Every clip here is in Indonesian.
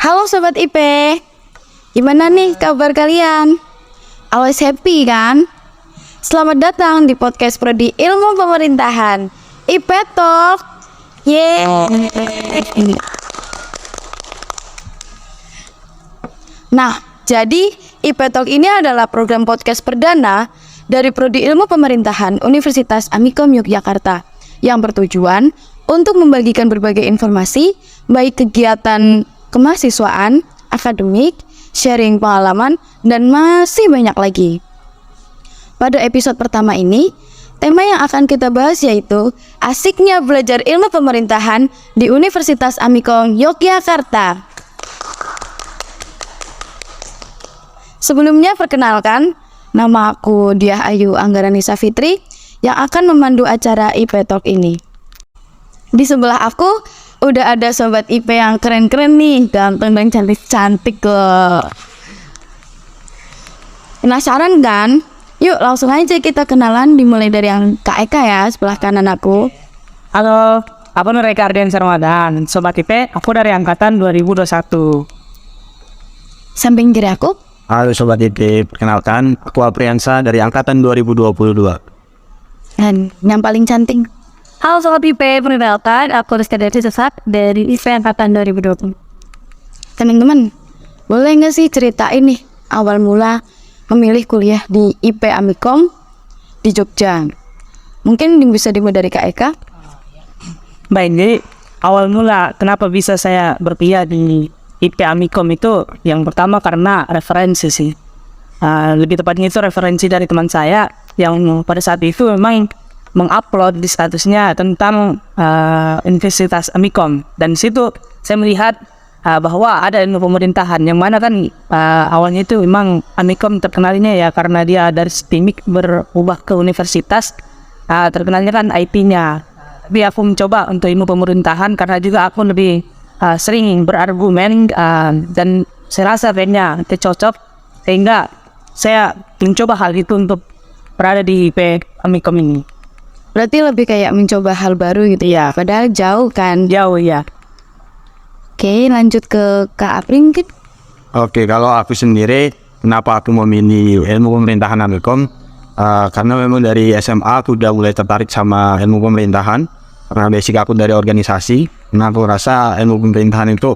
Halo Sobat IP, gimana nih kabar kalian? Always happy kan? Selamat datang di podcast Prodi Ilmu Pemerintahan IP Talk. Yeay. Nah, jadi IP Talk ini adalah program podcast perdana dari Prodi Ilmu Pemerintahan Universitas Amikom Yogyakarta yang bertujuan untuk membagikan berbagai informasi, baik kegiatan kemahasiswaan, akademik, sharing pengalaman, dan masih banyak lagi. Pada episode pertama ini, tema yang akan kita bahas yaitu asiknya belajar ilmu pemerintahan di Universitas Amikom Yogyakarta. Sebelumnya perkenalkan, nama aku Diah Ayu Anggaranisa Fitri yang akan memandu acara IP Talk ini. Di sebelah aku udah ada sobat IP yang keren-keren nih, ganteng dan cantik-cantik loh. Penasaran kan? Yuk langsung aja kita kenalan, dimulai dari yang Kak Eka ya, sebelah kanan aku. Halo, aku Nureka Ardiansyah Ramadan, Sobat IP, aku dari Angkatan 2021. Samping kiri aku. Halo Sobat IP, perkenalkan, aku Apriansa dari Angkatan 2022. Dan yang paling cantik. Halo Sobat IP, perkenalkan aku Rizka dari Sesat dari IP Angkatan 2020. Teman-teman, boleh nggak sih ceritain nih awal mula memilih kuliah di IP Amikom di Jogja? Mungkin bisa dimulai dari Kak Eka. Baik, jadi awal mula kenapa bisa saya berpihak di IP Amikom itu yang pertama karena referensi sih. Lebih tepatnya itu referensi dari teman saya yang pada saat itu memang mengupload di statusnya tentang Universitas Amikom, dan di situ saya melihat bahwa ada ilmu pemerintahan yang mana kan awalnya itu memang Amikom terkenalnya ya karena dia dari STIMIK berubah ke universitas, terkenalnya kan IT-nya. Tapi aku mencoba untuk ilmu pemerintahan karena juga aku lebih sering berargumen dan saya rasa kayaknya cocok, sehingga saya mencoba hal itu untuk berada di IP Amikom ini. Berarti lebih kayak mencoba hal baru gitu ya, padahal jauh kan? Jauh ya. Oke, lanjut ke Kak Apri mungkin. Oke, kalau aku sendiri, kenapa aku memilih ilmu pemerintahan Amikom? Karena memang dari SMA aku udah mulai tertarik sama ilmu pemerintahan, karena basic aku dari organisasi. Nah, aku rasa ilmu pemerintahan itu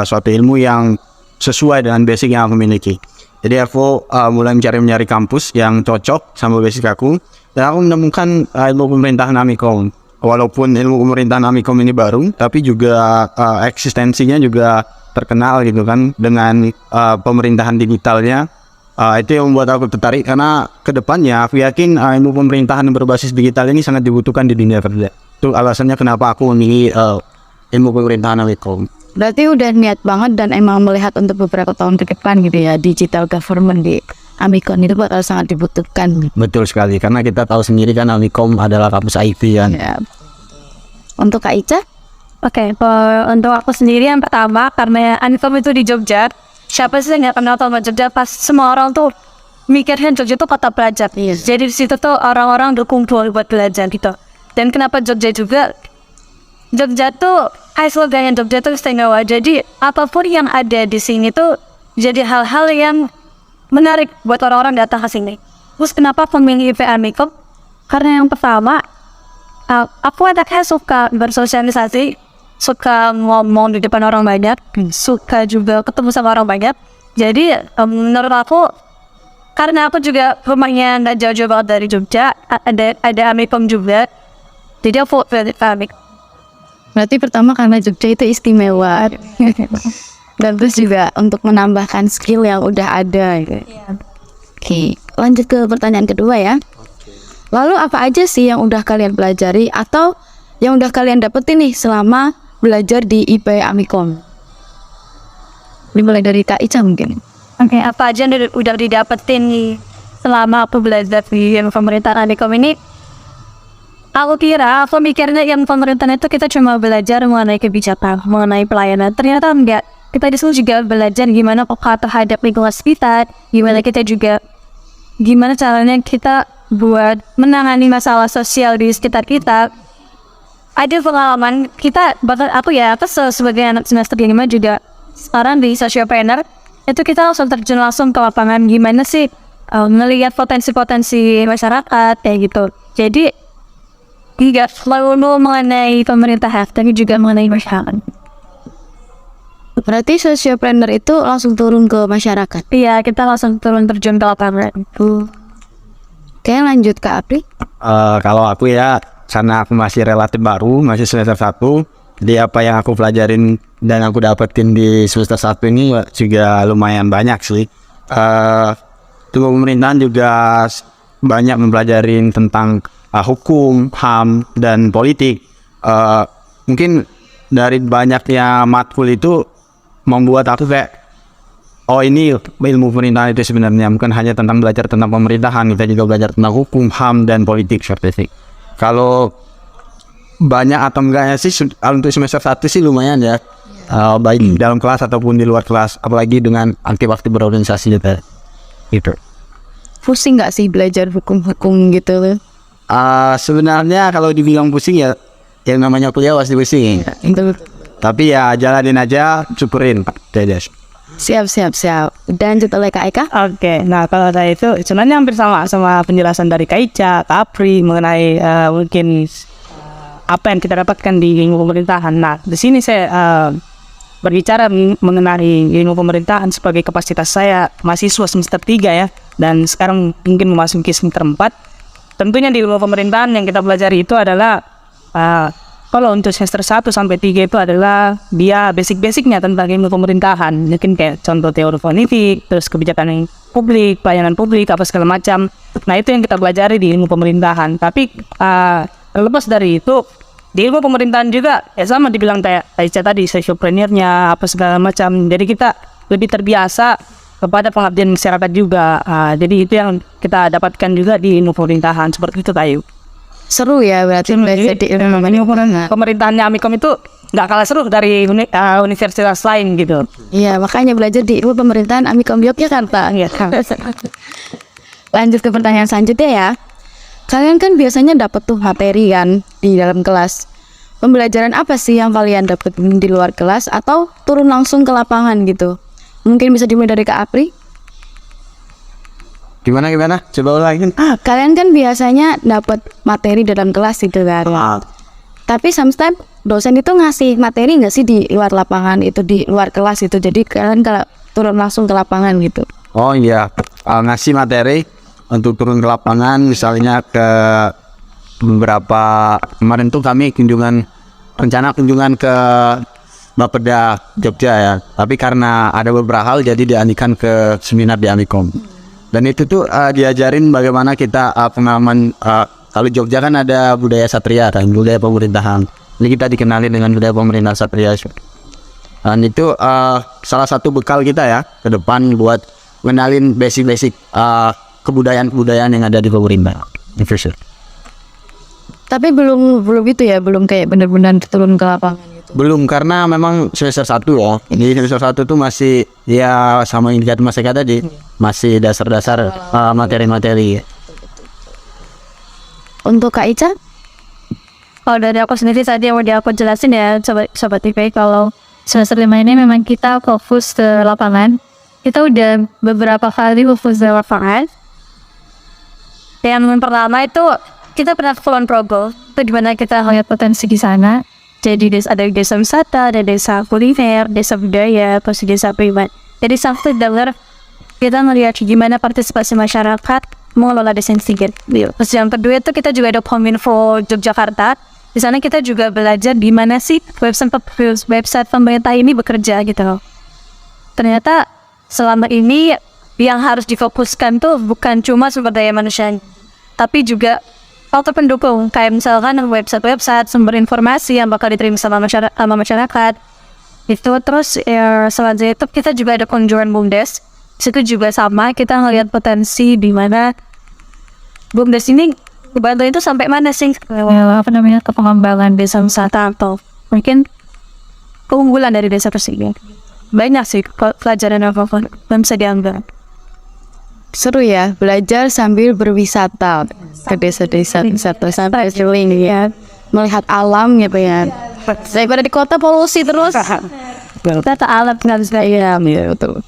suatu ilmu yang sesuai dengan basic yang aku miliki. Jadi aku mulai mencari kampus yang cocok sama basic aku, dan aku menemukan ilmu pemerintahan Amikom. Walaupun ilmu pemerintahan Amikom ini baru, tapi juga eksistensinya juga terkenal gitu kan dengan pemerintahan digitalnya. Itu yang membuat aku tertarik, karena kedepannya aku yakin ilmu pemerintahan berbasis digital ini sangat dibutuhkan di dunia kerja. Itu alasannya kenapa aku memilih ilmu pemerintahan Amikom. Berarti udah niat banget dan emang melihat untuk beberapa tahun ke depan gitu ya, digital government di Amikom itu bakal sangat dibutuhkan. Betul sekali, karena kita tahu sendiri kan Amikom adalah kampus IT kan. Ya. Untuk Kak Ica? Oke, untuk aku sendiri yang pertama karena Amikom itu di Jogja. Siapa sih yang nggak kenal sama Jogja? Pas semua orang tuh mikirnya Jogja itu kota pelajar. Yes. Jadi di situ tuh orang-orang berkumpul buat belajar gitu. Dan kenapa Jogja juga? Jogja tuh slogannya Jogja tuh istimewa. Jadi apapun yang ada di sini tuh jadi hal-hal yang menarik buat orang-orang datang ke sini. Terus kenapa memilih IP Amikom? Karena yang pertama, aku anaknya suka bersosialisasi, suka ngomong di depan orang banyak, suka juga ketemu sama orang banyak. Jadi menurut aku, karena aku juga rumahnya nggak jauh-jauh banget dari Jogja, ada Amikom juga. Jadi aku pilih Amikom. Berarti pertama karena Jogja itu istimewa. Dan terus juga untuk menambahkan skill yang udah ada gitu. Oke, lanjut ke pertanyaan kedua ya. Lalu apa aja sih yang udah kalian pelajari atau yang udah kalian dapetin nih selama belajar di IP Amikom? Dimulai dari Kak Ica mungkin. Oke, apa aja yang udah didapetin nih selama aku belajar di pemerintahan Amikom ini? Aku mikirnya yang pemerintahan itu kita cuma belajar mengenai kebijakan, mengenai pelayanan. Ternyata enggak. Kita di sini juga belajar gimana peka terhadap lingkungan sekitar, gimana caranya kita buat menangani masalah sosial di sekitar kita. Ada pengalaman kita, bahkan aku sebagai anak semester 5 juga sekarang di sociopreneur itu kita langsung terjun langsung ke lapangan gimana sih ngelihat potensi-potensi masyarakat kayak gitu. Jadi tidak selalu mengenai pemerintah tapi juga mengenai masyarakat. Berarti sociopreneur itu langsung turun ke masyarakat. Iya, kita langsung turun terjun ke lapangan. Oke, lanjut ke Apri. Kalau aku ya, karena aku masih relatif baru, masih semester 1, jadi apa yang aku pelajarin dan aku dapetin di semester 1 ini juga lumayan banyak sih. Tubuh pemerintahan juga banyak mempelajarin tentang hukum, HAM, dan politik. Mungkin dari banyaknya matkul itu membuat aku kayak, oh ini ilmu pemerintahan itu sebenarnya bukan hanya tentang belajar tentang pemerintahan, kita juga belajar tentang hukum, HAM, dan politik seperti itu. Kalau banyak atau enggaknya sih untuk semester 1 sih lumayan ya, baik dalam kelas ataupun di luar kelas, apalagi dengan aktif-aktif berorganisasi gitu. Pusing nggak sih belajar hukum-hukum gitu loh? Sebenarnya kalau dibilang pusing ya, yang namanya kuliah pasti pusing. Tapi ya jalanin aja, syukurin. Siap. Dan lanjut oleh Kak Eka. Oke, nah kalau saya itu sebenarnya hampir sama penjelasan dari Kak Ica, Kak Apri mengenai mungkin apa yang kita dapatkan di ilmu pemerintahan. Nah, di sini saya berbicara mengenai ilmu pemerintahan sebagai kapasitas saya mahasiswa semester 3 ya, dan sekarang mungkin memasuki semester 4. Tentunya di ilmu pemerintahan yang kita pelajari itu adalah kalau untuk semester 1 sampai 3 itu adalah dia basic-basicnya tentang ilmu pemerintahan. Mungkin kayak contoh teori politik, terus kebijakan publik, pelayanan publik, apa segala macam. Nah, itu yang kita pelajari di ilmu pemerintahan. Tapi lepas dari itu, di ilmu pemerintahan juga ya sama dibilang kayak Aisyah tadi, sociopreneur-nya, apa segala macam. Jadi kita lebih terbiasa kepada pengabdian masyarakat juga. Jadi itu yang kita dapatkan juga di ilmu pemerintahan. Seperti itu, Tayu. Seru ya berarti belajar di ilmu pemerintahan. Pemerintahannya Amikom itu nggak kalah seru dari universitas lain gitu. Iya, makanya belajar di ilmu pemerintahan Amikom Yogyakarta. Iya. Lanjut ke pertanyaan selanjutnya ya. Kalian kan biasanya dapat tuh materi kan di dalam kelas. Pembelajaran apa sih yang kalian dapat di luar kelas atau turun langsung ke lapangan gitu? Mungkin bisa dimulai dari Kak Apri. Gimana? Coba ulangi. Kalian kan biasanya dapat materi dalam kelas gitu kan. Tapi sometimes dosen itu ngasih materi nggak sih di luar lapangan itu, di luar kelas itu. Jadi kalian kalau turun langsung ke lapangan gitu. Oh iya, ngasih materi untuk turun ke lapangan, misalnya ke beberapa, kemarin tuh kami rencana kunjungan ke Bapeda Jogja ya. Tapi karena ada beberapa hal jadi dialihkan ke seminar di Amikom. Dan itu tuh diajarin bagaimana kita pengalaman, kalau Jogja kan ada budaya satria kan, budaya pemerintahan. Jadi kita dikenalin dengan budaya pemerintahan satria. Dan itu salah satu bekal kita ya ke depan buat mengenalin basic-basic kebudayaan-kebudayaan yang ada di pemerintahan. Tapi belum itu ya, belum kayak benar-benar turun ke lapangan gitu. Belum, karena memang semester 1 ya. Di semester 1 tuh masih ya sama yang dikata Mas Eka tadi, masih dasar-dasar materi-materi. Untuk Kak Ica? Kalau dari aku sendiri tadi yang udah aku jelasin ya sobat TV, kalau semester 5 ini memang kita fokus ke lapangan. Kita udah beberapa kali fokus ke lapangan. Yang pertama itu kita pernah ke Kulon Progo, itu dimana kita lihat potensi di sana. Jadi ada desa wisata, ada desa kuliner, desa budaya, terus desa privat. Jadi sampai dengar kita melihat gimana partisipasi masyarakat mengelola desa Sigit. Terus yang kedua itu kita juga ada Kominfo Yogyakarta. Di sana kita juga belajar gimana sih website pemerintah ini bekerja gitu loh. Ternyata selama ini yang harus difokuskan tuh bukan cuma sumber daya manusia, tapi juga faktor pendukung, kayak misalkan website sumber informasi yang bakal diterima sama masyarakat. Itu terus selanjutnya itu kita juga ada kunjungan BUMDes. Situ juga sama, kita ngelihat potensi di mana BUMDes ini bantu itu sampai mana sih? Ke pengembangan desa wisata atau mungkin keunggulan dari desa tersebut. Banyak sih pelajaran yang bisa diambil. Seru ya, belajar sambil berwisata ke desa-desa wisata sampai keliling ya, melihat alam gitu ya. Daripada di kota polusi terus. kita ke alat nggak bisa. Iya, betul.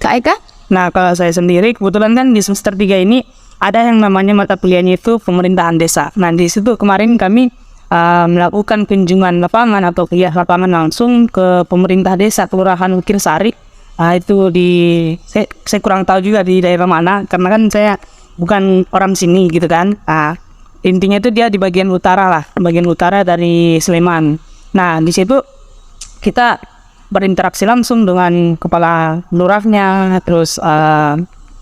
Kak Eka? Nah, kalau saya sendiri kebetulan kan di semester 3 ini ada yang namanya mata kuliahnya itu pemerintahan desa. Nah, di situ kemarin kami melakukan kunjungan lapangan atau kuliah lapangan langsung ke pemerintah desa Kelurahan Ukir Sari. Itu saya kurang tahu juga di daerah mana karena kan saya bukan orang sini gitu kan. Intinya itu dia di bagian utara dari Sleman. Nah, di situ kita berinteraksi langsung dengan kepala lurahnya, terus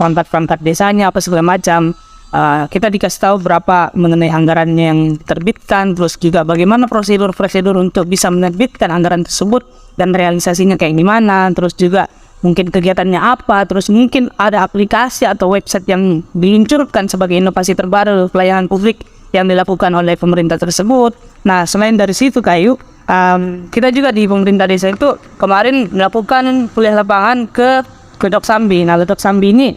perangkat desanya apa segala macam. Kita dikasih tahu berapa mengenai anggaran yang diterbitkan, terus juga bagaimana prosedur untuk bisa menerbitkan anggaran tersebut dan realisasinya kayak gimana, terus juga mungkin kegiatannya apa, terus mungkin ada aplikasi atau website yang diluncurkan sebagai inovasi terbaru pelayanan publik yang dilakukan oleh pemerintah tersebut. Nah, selain dari situ Kayu, kita juga di pemerintah desa itu kemarin melakukan kuliah lapangan ke Ledok Sambi. Nah, Ledok Sambi ini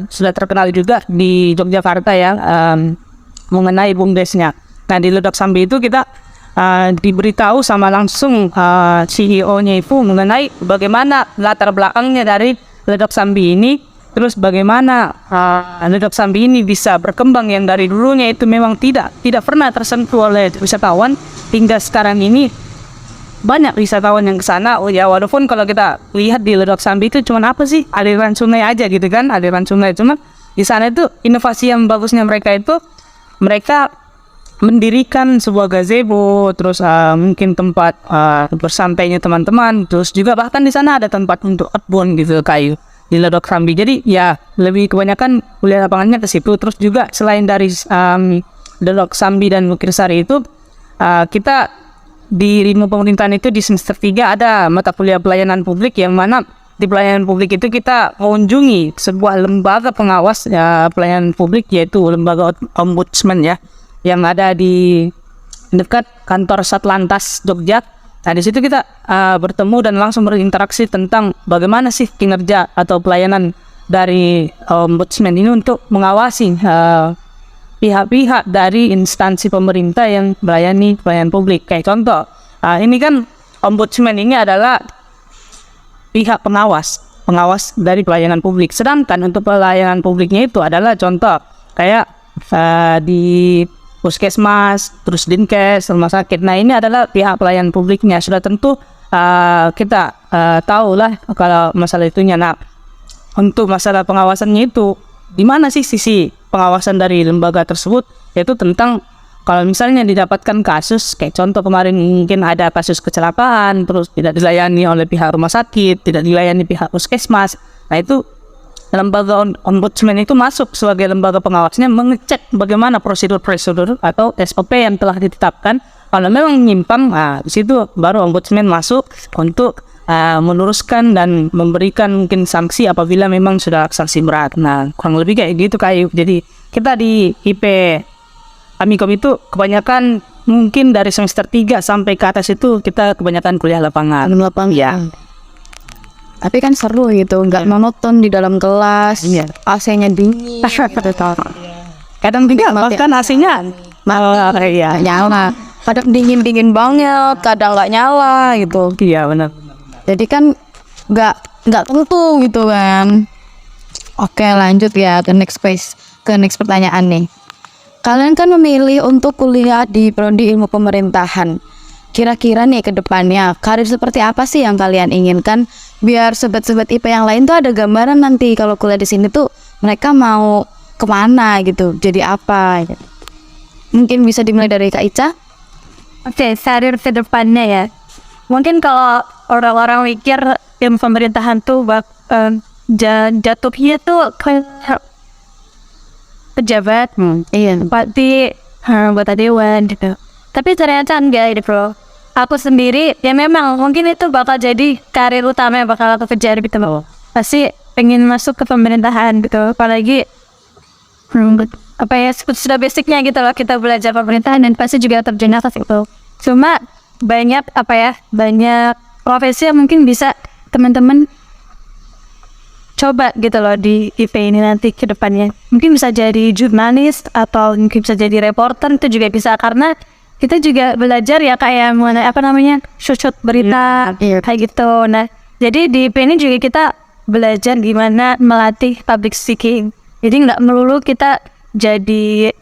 sudah terkenal juga di Yogyakarta ya, mengenai BUMDesnya. Nah, di Ledok Sambi itu kita diberitahu sama langsung CEO-nya itu mengenai bagaimana latar belakangnya dari Ledok Sambi ini, terus bagaimana Ledok Sambi ini bisa berkembang yang dari dulunya itu memang tidak pernah tersentuh oleh wisatawan, hingga sekarang ini banyak wisatawan yang ke sana. Ya, walaupun kalau kita lihat di Ledok Sambi itu cuma apa sih, aliran sungai aja gitu kan, aliran sungai. Cuma di sana itu inovasi yang bagusnya mereka mendirikan sebuah gazebo, terus mungkin tempat bersantainya teman-teman, terus juga bahkan di sana ada tempat untuk kebun gitu Kayu di Ledok Sambi. Jadi ya lebih kebanyakan kuliah lapangannya ke situ. Terus juga selain dari Ledok Sambi dan Ukir Sari itu, kita di ilmu pemerintahan itu di semester 3 ada mata kuliah pelayanan publik, yang mana di pelayanan publik itu kita mengunjungi sebuah lembaga pengawas pelayanan publik, yaitu lembaga ombudsman ya, yang ada di dekat kantor Satlantas Jogja. Nah, di situ kita bertemu dan langsung berinteraksi tentang bagaimana sih kinerja atau pelayanan dari ombudsman ini untuk mengawasi pihak-pihak dari instansi pemerintah yang melayani pelayanan publik. Kayak contoh, ini kan ombudsman ini adalah pihak pengawas dari pelayanan publik. Sedangkan untuk pelayanan publiknya itu adalah contoh kayak di puskesmas, terus dinkes, rumah sakit. Nah, ini adalah pihak pelayanan publiknya. Sudah tentu kita tahu lah kalau masalah itunya. Nah, untuk masalah pengawasannya itu, di mana sih sisi pengawasan dari lembaga tersebut, yaitu tentang kalau misalnya didapatkan kasus, kayak contoh kemarin mungkin ada kasus kecelakaan, terus tidak dilayani oleh pihak rumah sakit, tidak dilayani pihak puskesmas. Nah, itu lembaga ombudsman itu masuk sebagai lembaga pengawasnya, mengecek bagaimana prosedur atau SOP yang telah ditetapkan. Kalau memang menyimpang, di situ baru ombudsman masuk untuk meluruskan dan memberikan mungkin sanksi apabila memang sudah sanksi berat. Nah, kurang lebih kayak gitu Kayu. Jadi kita di IP Amikom itu kebanyakan mungkin dari semester 3 sampai ke atas itu kita kebanyakan kuliah lapangan. Ya. Tapi kan seru gitu, nggak monoton di dalam kelas. Iya. AC-nya dingin. Kadang juga bahkan AC-nya ya nyala. Kadang dingin banget, kadang nggak nyala gitu. Iya, benar. Jadi kan nggak tentu gitu kan. Oke, lanjut ya ke next pertanyaan nih. Kalian kan memilih untuk kuliah di prodi ilmu pemerintahan. Kira-kira nih ke depannya karir seperti apa sih yang kalian inginkan, biar sobat-sobat IP yang lain tuh ada gambaran nanti kalau kuliah di sini tuh mereka mau kemana gitu, jadi apa gitu. Mungkin bisa dimulai dari Kak Ica. Oke, karir ke depannya ya. Mungkin kalau orang-orang mikir ilmu pemerintahan tuh jatuhnya tuh ke pejabat, Iya. bupati, anggota dewan gitu. Tapi ternyata enggak gitu bro. Aku sendiri ya memang mungkin itu bakal jadi karir utama yang bakal aku kejar gitu loh. Pasti pengen masuk ke pemerintahan gitu. Apalagi apa ya, sudah basicnya gitu loh, kita belajar pemerintahan dan pasti juga terjun atas itu. Cuma banyak profesi yang mungkin bisa teman-teman coba gitu loh di IP ini nanti ke depannya. Mungkin bisa jadi jurnalis atau mungkin bisa jadi reporter, itu juga bisa, karena kita juga belajar ya kayak mengenai apa namanya short berita kayak gitu. Nah, jadi di IP ini juga kita belajar gimana melatih public speaking. Jadi nggak melulu kita jadi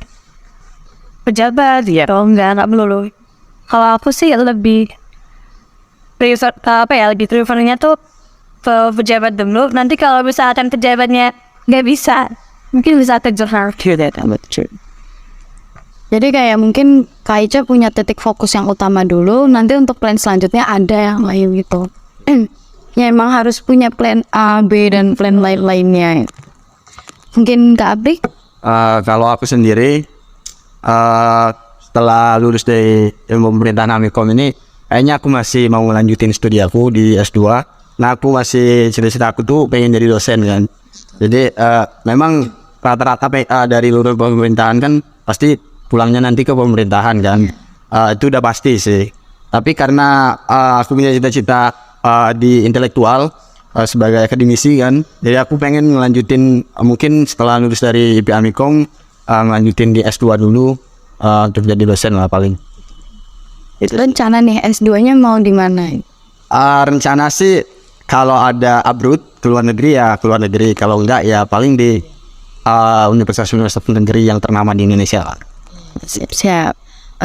pejabat ya, nggak melulu. Kalau aku sih lebih prefer lebih prefernya tuh pejabat dulu. Nanti kalau misalkan pejabatnya nggak bisa, mungkin bisa ke jurnal. Jadi kayak mungkin Kak Ica punya titik fokus yang utama dulu, nanti untuk plan selanjutnya ada yang lain gitu. Ya emang harus punya plan A, B, dan plan lain-lainnya. Mungkin Kak Abri? Kalau aku sendiri setelah lulus dari ilmu pemerintahan Amikom ini, kayaknya aku masih mau melanjutin studi aku di S2. Nah, aku masih cita-cita aku tuh pengen jadi dosen kan. Jadi memang rata-rata dari lulus pemerintahan kan pasti pulangnya nanti ke pemerintahan kan. Itu udah pasti sih. Tapi karena aku punya cita-cita di intelektual sebagai akademisi kan, jadi aku pengen ngelanjutin mungkin setelah lulus dari IP Amikom ngelanjutin di S2 dulu untuk jadi dosen lah paling. Rencana nih S2-nya mau di mana? Rencana sih kalau ada abroad ke luar negeri ya ke luar negeri, kalau enggak ya paling di universitas-universitas negeri yang ternama di Indonesia lah. Siap-siap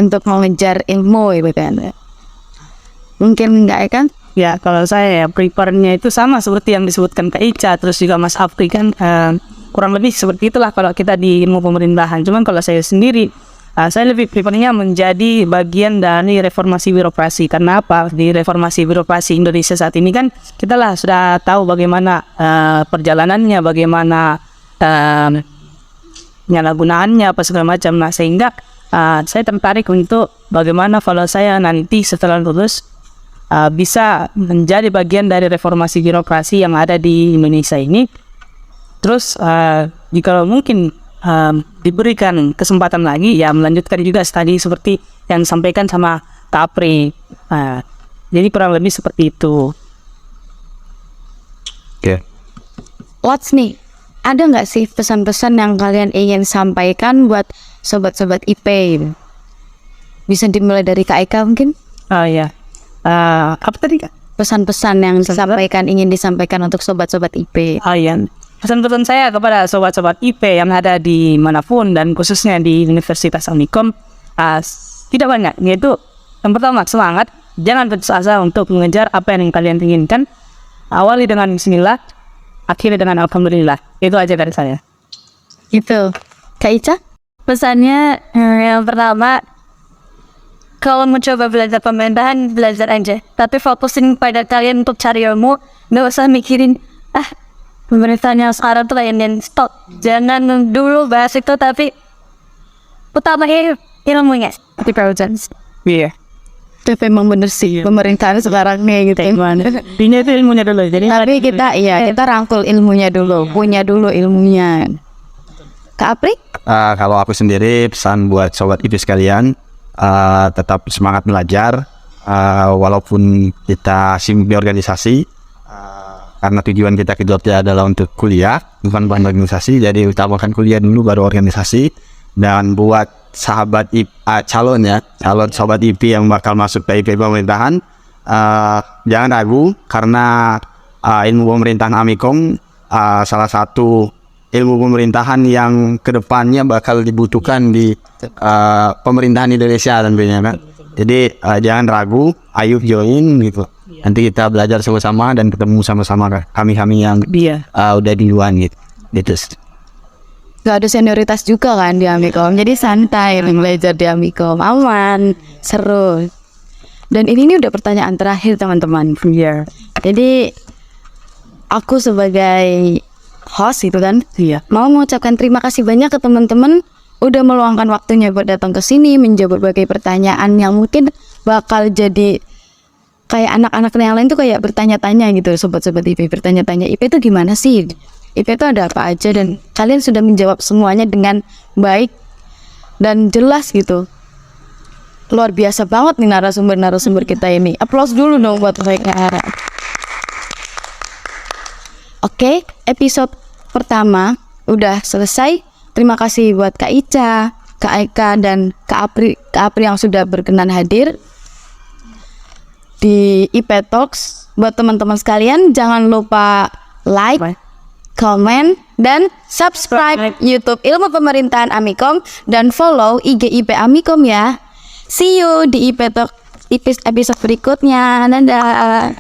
untuk mengejar ilmu gitu kan. Mungkin enggak ya kan? Ya, kalau saya ya prepare-nya itu sama seperti yang disebutkan Kak Ica, terus juga Mas Afri kan kurang lebih seperti itulah kalau kita di ilmu pemerintahan. Cuman kalau saya sendiri, saya lebih prepare-nya menjadi bagian dari reformasi birokrasi. Karena apa? Di reformasi birokrasi Indonesia saat ini kan kita lah sudah tahu bagaimana perjalanannya, bagaimana penyalahgunaannya, apa segala macam. Nah, sehingga saya tertarik untuk bagaimana kalau saya nanti setelah lulus bisa menjadi bagian dari reformasi birokrasi yang ada di Indonesia ini. Terus jika mungkin diberikan kesempatan lagi ya melanjutkan juga studi seperti yang disampaikan sama Kak Apri. Jadi kurang lebih seperti itu. Oke. What's nih? Ada nggak sih pesan-pesan yang kalian ingin sampaikan buat sobat-sobat IP? Bisa dimulai dari Kak Eka mungkin? Ya. Apa tadi Kak? Pesan-pesan yang ingin disampaikan untuk sobat-sobat IP. Ya. Pesan-pesan saya kepada sobat-sobat IP yang ada di manapun dan khususnya di Universitas Amikom tidak banyak, yaitu yang pertama semangat, jangan putus asa untuk mengejar apa yang kalian inginkan. Awali dengan bismillah, akhiri dengan alhamdulillah. Itu aja dari saya. Itu Kak Ica? Pesannya yang pertama, kalau mau coba belajar pemerintahan, belajar aja. Tapi fokusin pada kalian untuk cari ilmu. Nggak usah mikirin, pemerintahan yang sekarang tuh lain stop. Jangan dulu bahas itu, tapi utamain ilmunya. Di Perujans. Iya. Tapi memang bener sih pemerintahan sekarang nih gitu. Ini itu ilmunya dulu. Jadi Tapi kita rangkul ilmunya dulu, punya dulu ilmunya. Kak Apri? Kalau aku sendiri pesan buat sobat IP sekalian, tetap semangat belajar walaupun kita sibuk di organisasi, karena tujuan kita kedua adalah untuk kuliah bukan organisasi. Jadi utamakan kuliah dulu baru organisasi. Dan buat sahabat calon sobat IP yang bakal masuk ke IP pemerintahan, jangan ragu karena ilmu pemerintahan Amikom salah satu ilmu pemerintahan yang kedepannya bakal dibutuhkan di pemerintahan Indonesia tentunya kan. Jadi jangan ragu, ayo join gitu. Nanti kita belajar sama-sama dan ketemu sama-sama kami yang udah di luar gitu. Gak ada senioritas juga kan di Amikom, jadi santai belajar di Amikom, aman, seru. Dan ini udah pertanyaan terakhir teman-teman. Jadi aku sebagai host itu kan, mau mengucapkan terima kasih banyak ke teman-teman udah meluangkan waktunya buat datang ke sini menjawab berbagai pertanyaan yang mungkin bakal jadi kayak anak-anak yang lain tuh kayak bertanya-tanya gitu, sobat-sobat IP bertanya-tanya IP itu gimana sih, IP itu ada apa aja, dan kalian sudah menjawab semuanya dengan baik dan jelas gitu. Luar biasa banget nih narasumber kita ini. Applause dulu dong buat mereka. Oke, episode pertama udah selesai. Terima kasih buat Kak Ica, Kak Eka dan Kak Apri yang sudah berkenan hadir di IP Talks. Buat teman-teman sekalian, jangan lupa like, comment, dan subscribe YouTube Ilmu Pemerintahan Amikom dan follow IG IP Amikom ya. See you di IP Talk episode berikutnya. Dadah.